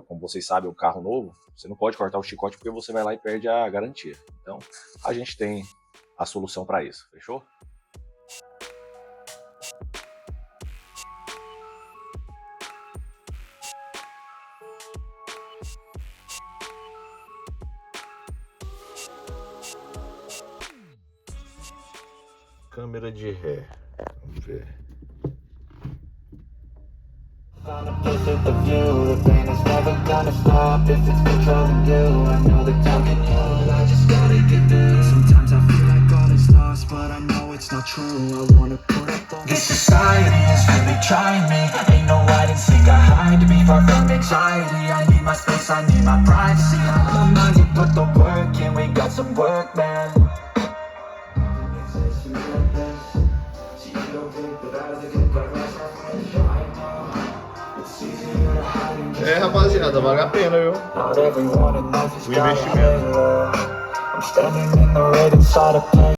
como vocês sabem, um carro novo, você não pode cortar o chicote porque você vai lá e perde a garantia. Então, a gente tem a solução para isso, fechou? Câmera de ré, vamos ver. This society is really trying me. Ain't no hide and seek, I hide to be far from anxiety. I need my space, I need my privacy. My mind can put the work in, we got some work, man. É, rapaziada, vale a pena, viu? O investimento.